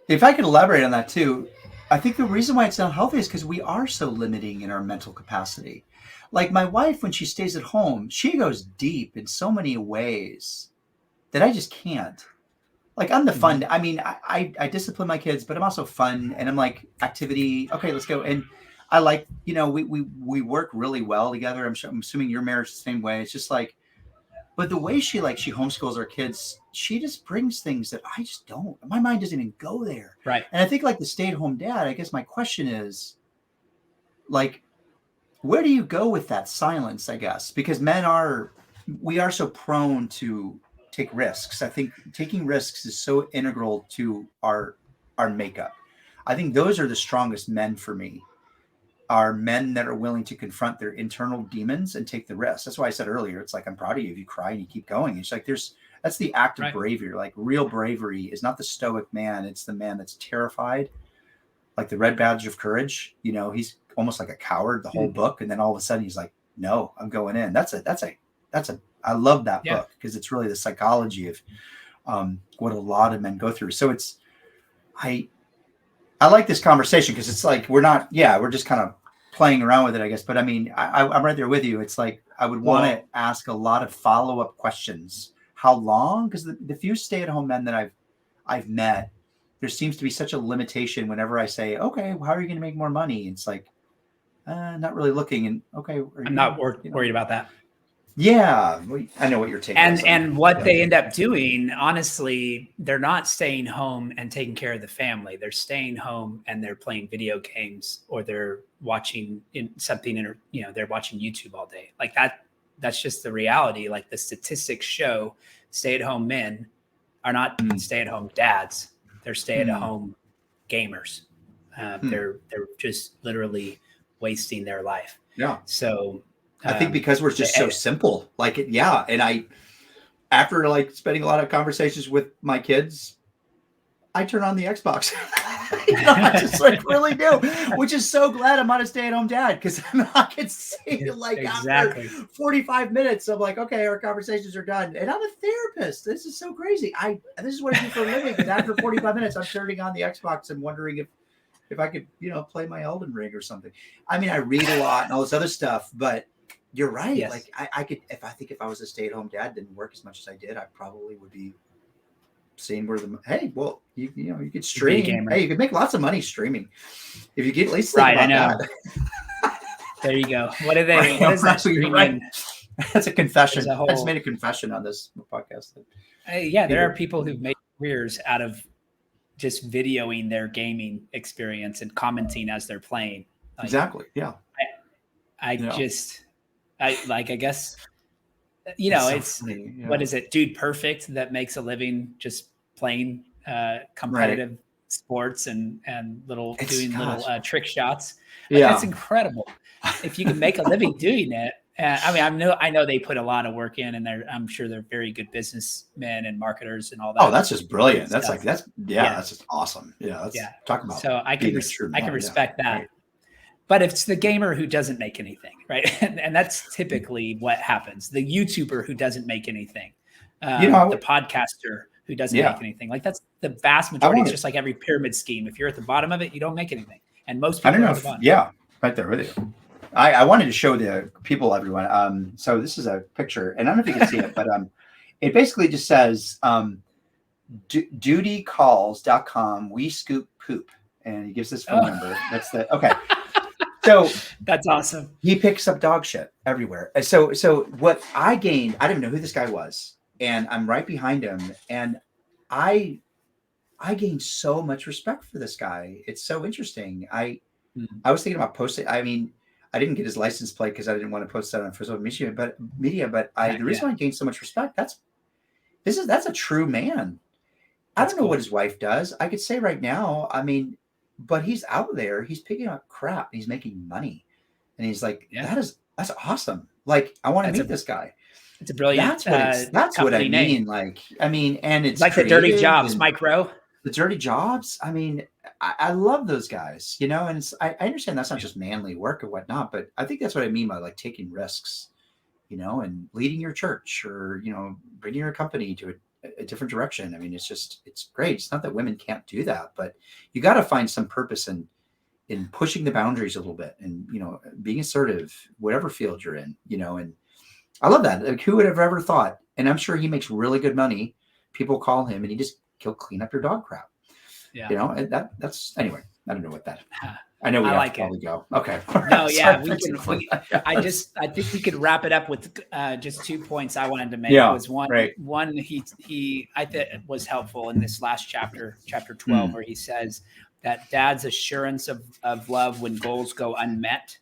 Speaker 1: if I could elaborate on that too, I think the reason why it's not healthy is because we are so limiting in our mental capacity. Like my wife, when she stays at home, she goes deep in so many ways that I just can't. Like I'm the fun. I mean, I discipline my kids, but I'm also fun, and I'm like activity. Okay, let's go. And I like, we work really well together. I'm assuming your marriage is the same way. It's just like, but the way she homeschools our kids, she just brings things that I just don't. My mind doesn't even go there.
Speaker 2: Right.
Speaker 1: And I think like the stay-at-home dad, I guess my question is, like, where do you go with that silence? I guess because we are so prone to take risks. I think taking risks is so integral to our makeup. I think those are the strongest men for me. Are men that are willing to confront their internal demons and take the risk. That's why I said earlier, it's like, I'm proud of you if you cry and you keep going. It's like that's the act of bravery. Like real bravery is not the stoic man. It's the man that's terrified, like the red badge of courage. He's almost like a coward the whole book. And then all of a sudden he's like, no, I'm going in. I love that book because it's really the psychology of what a lot of men go through. So I like this conversation because it's like, we're just kind of playing around with it, I guess. But I mean, I'm right there with you. It's like, I would want to ask a lot of follow-up questions. How long? Because the few stay-at-home men that I've met, there seems to be such a limitation whenever I say, okay, well, how are you going to make more money? It's like, not really looking. And okay.
Speaker 2: I'm not worried about that.
Speaker 1: Yeah, I know what you're taking.
Speaker 2: And what they end up doing, honestly, they're not staying home and taking care of the family. They're staying home and they're playing video games, or they're watching they're watching YouTube all day. Like that's just the reality. Like the statistics show, stay-at-home men are not stay-at-home dads. They're stay-at-home gamers. They're just literally wasting their life.
Speaker 1: Yeah.
Speaker 2: So
Speaker 1: I think because we're just so simple, like it. Yeah. And after like spending a lot of conversations with my kids, I turn on the Xbox. I just like really do, which is so glad I'm not a stay-at-home dad. Because I can see like after 45 minutes, I'm like, okay, our conversations are done. And I'm a therapist. This is so crazy. This is what I do for a living. And after 45 minutes, I'm turning on the Xbox and wondering if I could, play my Elden Ring or something. I mean, I read a lot and all this other stuff, but you're right. Yes. Like I could, if I was a stay-at-home dad, didn't work as much as I did, I probably would be seeing where you could stream. Hey, you could make lots of money streaming if you get at least think about that.
Speaker 2: There you go. What are they? What is that streaming?
Speaker 1: Right. That's a confession. I just made a confession on this podcast.
Speaker 2: There are people who've made careers out of just videoing their gaming experience and commenting as they're playing.
Speaker 1: Like, exactly. Yeah.
Speaker 2: I guess, it's what is it? Dude Perfect that makes a living just playing competitive sports and little trick shots. That's incredible. If you can make a living doing it. I know they put a lot of work in, and I'm sure they're very good businessmen and marketers and all that.
Speaker 1: Oh, that's just brilliant. That's just awesome. Yeah. Talk about.
Speaker 2: So I can respect that. Right. But it's the gamer who doesn't make anything, right? And that's typically what happens. The YouTuber who doesn't make anything, the podcaster who doesn't make anything. Like that's the vast majority. It's just like every pyramid scheme. If you're at the bottom of it, you don't make anything. And most people are at the bottom.
Speaker 1: Yeah, right there with you. I wanted to show the people, everyone. So this is a picture, and I don't know if you can see it, but it basically just says dutycalls.com, we scoop poop. And he gives this phone number. That's okay. So
Speaker 2: that's awesome.
Speaker 1: He picks up dog shit everywhere. So what I gained, I didn't know who this guy was, and I'm right behind him, and I gained so much respect for this guy. It's so interesting. I was thinking about posting. I mean, I didn't get his license plate because I didn't want to post that on social media. But the reason why I gained so much respect, that's a true man. I don't know what his wife does. I could say right now, I mean, but he's out there, he's picking up crap, and he's making money. And he's like, that's awesome. Like, I want to meet this guy.
Speaker 2: It's a brilliant
Speaker 1: That's what I
Speaker 2: company name.
Speaker 1: mean. Like, I mean, and it's
Speaker 2: like the Dirty
Speaker 1: creative
Speaker 2: Jobs,
Speaker 1: and
Speaker 2: Mike Rowe.
Speaker 1: the dirty jobs. I mean, I love those guys, you know, and I understand that's not just manly work or whatnot, but I think that's what I mean by like taking risks, you know, and leading your church or, you know, bringing your company to a different direction. I mean, it's great. It's not that women can't do that, but you got to find some purpose in pushing the boundaries a little bit and, you know, being assertive, whatever field you're in, you know, and I love that. Like, who would have ever thought? And I'm sure he makes really good money. People call him and he'll clean up your dog crap.
Speaker 2: Yeah.
Speaker 1: You know, and that's anyway, I don't know what that. I know we have to probably go. Okay.
Speaker 2: No, yeah, we can. I think we could wrap it up with just 2 points I wanted to make. Was one I thought was helpful in this last chapter 12, where he says that dad's assurance of love when goals go unmet.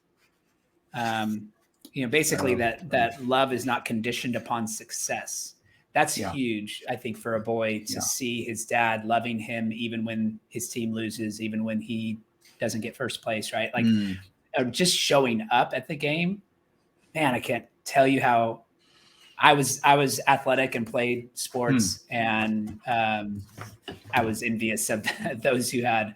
Speaker 2: You know, basically that love is not conditioned upon success. That's huge, I think, for a boy to see his dad loving him even when his team loses, even when he doesn't get first place, right? Like just showing up at the game. Man, I can't tell you how I was athletic and played sports, and I was envious of those who had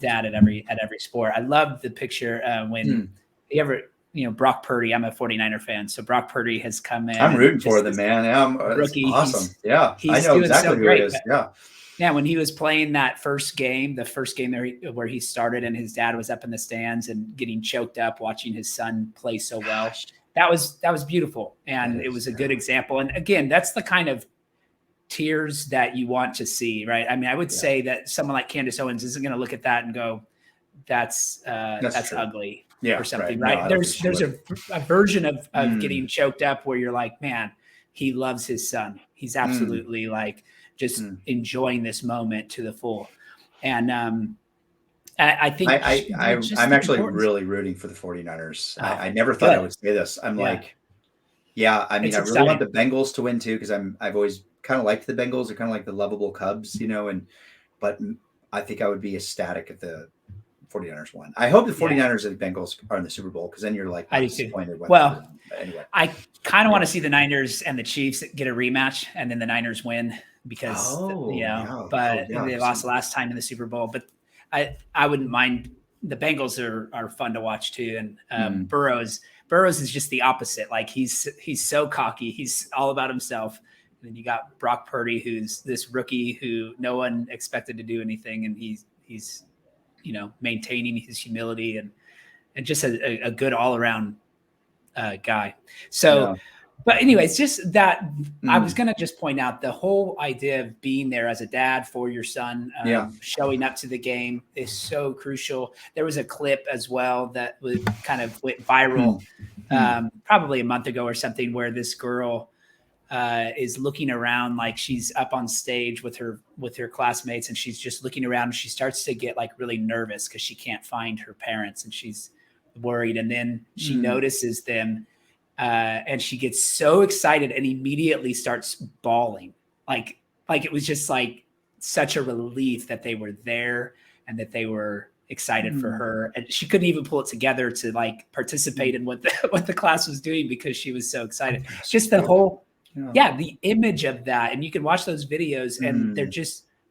Speaker 2: dad at every sport. I love the picture when you ever. You know, Brock Purdy, I'm a 49er fan. So Brock Purdy has come in.
Speaker 1: I'm rooting for the man. I'm rookie. Awesome. He's I know exactly who it is.
Speaker 2: Yeah. When he was playing that first game, where he started and his dad was up in the stands and getting choked up, watching his son play so well. That was beautiful. And it was a good example. And again, that's the kind of tears that you want to see, right? I mean, I would say that someone like Candace Owens isn't going to look at that and go, that's ugly. Or something, right? No, there's a version of getting choked up where you're like, man, he loves his son. He's absolutely like just enjoying this moment to the full. And I think
Speaker 1: I'm actually really rooting for the 49ers. I never thought I would say this. I'm like, I mean, I really want the Bengals to win too, because I've always kind of liked the Bengals. They're kind of like the lovable Cubs, you know, but I think I would be ecstatic if the 49ers won. I hope the 49ers and the Bengals are in the Super Bowl, because then you're like disappointed.
Speaker 2: Well, anyway, I kind of want to see the Niners and the Chiefs get a rematch, and then the Niners win because they lost last time in the Super Bowl. But I wouldn't mind. The Bengals are fun to watch too, and Burrows is just the opposite. Like he's so cocky. He's all about himself. And then you got Brock Purdy, who's this rookie who no one expected to do anything, and he's you know, maintaining his humility and just a good all around guy. So, but anyways, just that I was going to just point out the whole idea of being there as a dad for your son, showing up to the game is so crucial. There was a clip as well that kind of went viral probably a month ago or something, where this girl is looking around like she's up on stage with her classmates, and she's just looking around, and she starts to get like really nervous because she can't find her parents and she's worried. And then she notices them and she gets so excited and immediately starts bawling. Like it was just like such a relief that they were there and that they were excited for her. And she couldn't even pull it together to like participate in what the class was doing because she was so excited. Just the whole the image of that. And you can watch those videos and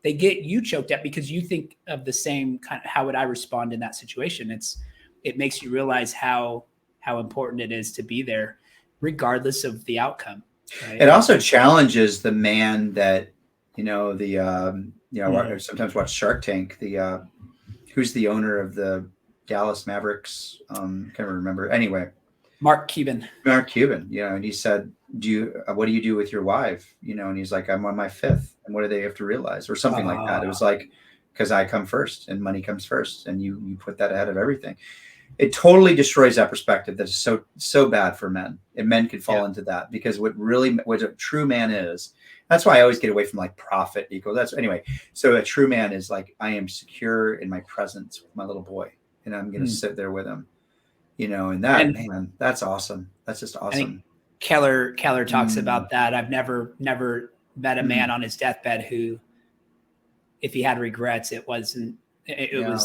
Speaker 2: they get you choked up because you think of the same kind of, how would I respond in that situation? It makes you realize how important it is to be there regardless of the outcome. Right?
Speaker 1: It also challenges the man that, I sometimes watch Shark Tank, who's the owner of the Dallas Mavericks. Can't remember. Anyway,
Speaker 2: Mark Cuban,
Speaker 1: and he said, what do you do with your wife? And he's like, I'm on my fifth. And what do they have to realize? Or something like that. It was like, because I come first and money comes first. And you put that ahead of everything. It totally destroys that perspective that is so bad for men. And men can fall into that, because what a true man is, that's why I always get away from like profit equal. So a true man is like, I am secure in my presence with my little boy, and I'm going to sit there with him, and man, that's awesome. That's just awesome.
Speaker 2: Keller talks about that. I've never met a man on his deathbed who, if he had regrets, it was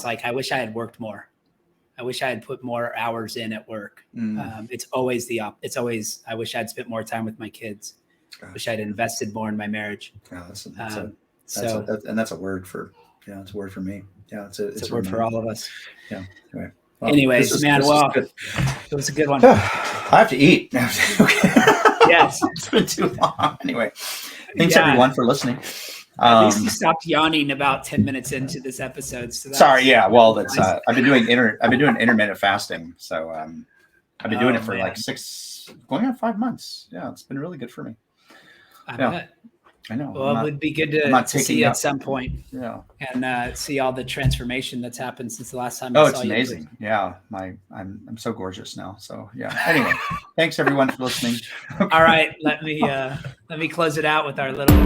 Speaker 2: like, I wish I had worked more. I wish I had put more hours in at work. It's always I wish I'd spent more time with my kids.
Speaker 1: Gosh.
Speaker 2: Wish I'd invested more in my marriage.
Speaker 1: Yeah, that's a word for, it's a word for me. Yeah. It's
Speaker 2: a word for all of us.
Speaker 1: Yeah. Anyway.
Speaker 2: Well, anyways, man, it was a good one.
Speaker 1: I have to eat.
Speaker 2: Yes.
Speaker 1: It's been too long. Anyway, thanks everyone for listening.
Speaker 2: At least you stopped yawning about 10 minutes into this episode. So
Speaker 1: sorry. Yeah. Well, that's, I've been doing intermittent fasting. So, I've been doing it for like going on 5 months. Yeah. It's been really good for me.
Speaker 2: I bet.
Speaker 1: I know.
Speaker 2: Well, it would be good to see you at some point.
Speaker 1: Yeah.
Speaker 2: And see all the transformation that's happened since the last time I saw you.
Speaker 1: Oh, it's amazing. Yeah. I'm so gorgeous now. So yeah. Anyway, thanks everyone for listening.
Speaker 2: All right. Let me close it out with our little